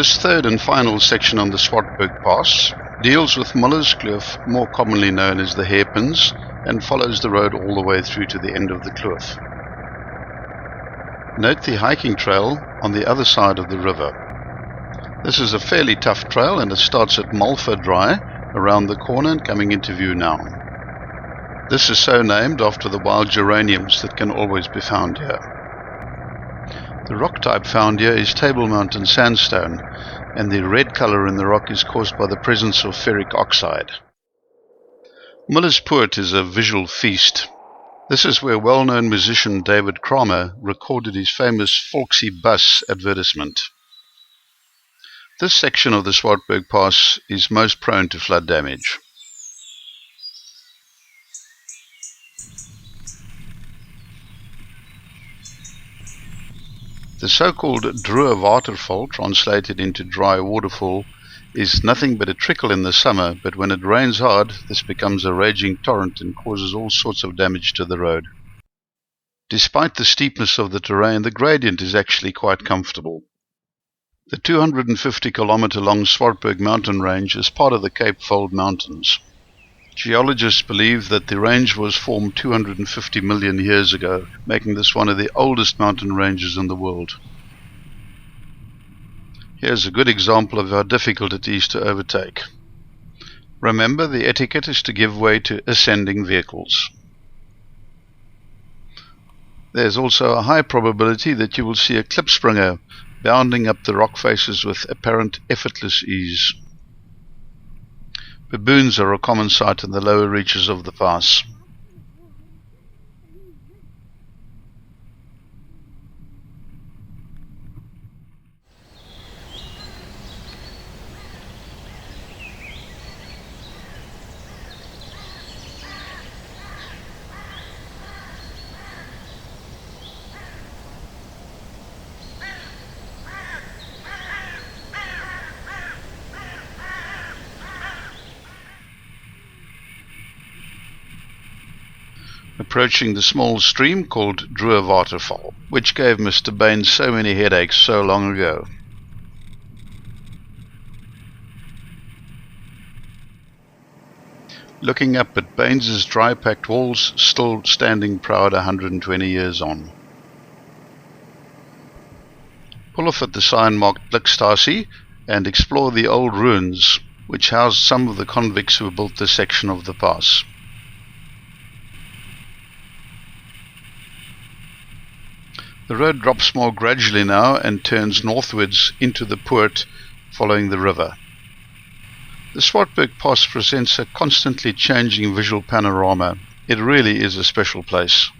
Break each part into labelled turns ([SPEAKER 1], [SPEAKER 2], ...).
[SPEAKER 1] This third and final section on the Swartberg Pass deals with Muller's Kloof, more commonly known as the Hairpins, and follows the road all the way through to the end of the kloof. Note the hiking trail on the other side of the river. This is a fairly tough trail, and it starts at Dry around the corner and coming into view now. This is so named after the wild geraniums that can always be found here. The rock type found here is Table Mountain sandstone, and the red color in the rock is caused by the presence of ferric oxide. Miller's Poort is a visual feast. This is where well-known musician David Kramer recorded his famous Folksy Bus advertisement. This section of the Swartberg Pass is most prone to flood damage. The so-called Droë waterval, translated into dry waterfall, is nothing but a trickle in the summer, but when it rains hard, this becomes a raging torrent and causes all sorts of damage to the road. Despite the steepness of the terrain, the gradient is actually quite comfortable. The 250-kilometer-long Swartberg mountain range is part of the Cape Fold Mountains. Geologists believe that the range was formed 250 million years ago, making this one of the oldest mountain ranges in the world. Here's a good example of how difficult it is to overtake. Remember, the etiquette is to give way to ascending vehicles. There's also a high probability that you will see a klipspringer bounding up the rock faces with apparent effortless ease. Baboons are a common sight in the lower reaches of the pass. Approaching the small stream called Droë waterval, which gave Mr. Baines so many headaches so long ago. Looking up at Baines's dry-packed walls, still standing proud 120 years on. Pull off at the sign marked Blikstasie and explore the old ruins, which housed some of the convicts who built this section of the pass. The road drops more gradually now and turns northwards into the Poort, following the river. The Swartberg Pass presents a constantly changing visual panorama. It really is a special place.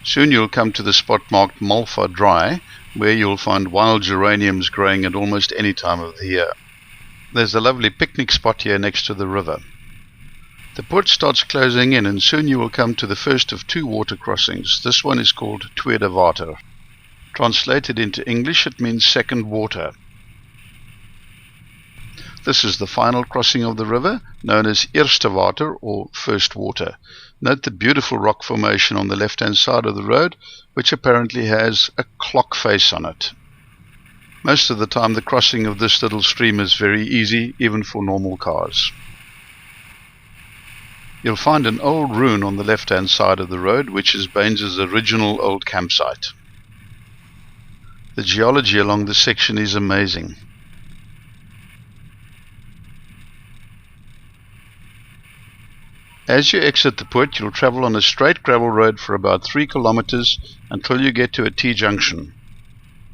[SPEAKER 1] Soon you'll come to the spot marked Dry, where you'll find wild geraniums growing at almost any time of the year. There's a lovely picnic spot here next to the river. The Poort starts closing in, and soon you will come to the first of two water crossings. This one is called Tweede Water. Translated into English, it means second water. This is the final crossing of the river, known as Eerste Water or First Water. Note the beautiful rock formation on the left-hand side of the road, which apparently has a clock face on it. Most of the time the crossing of this little stream is very easy, even for normal cars. You'll find an old ruin on the left-hand side of the road, which is Baines's original old campsite. The geology along this section is amazing. As you exit the Poort, you'll travel on a straight gravel road for about 3 kilometers until you get to a T-junction.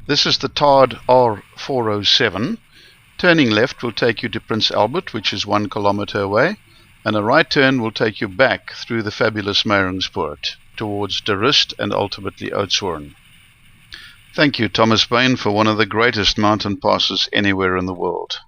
[SPEAKER 1] This is the tarred R407. Turning left will take you to Prince Albert, which is 1 kilometer away, and a right turn will take you back through the fabulous Meyringspoort towards De Rust and ultimately Oudtshoorn. Thank you, Thomas Bain, for one of the greatest mountain passes anywhere in the world.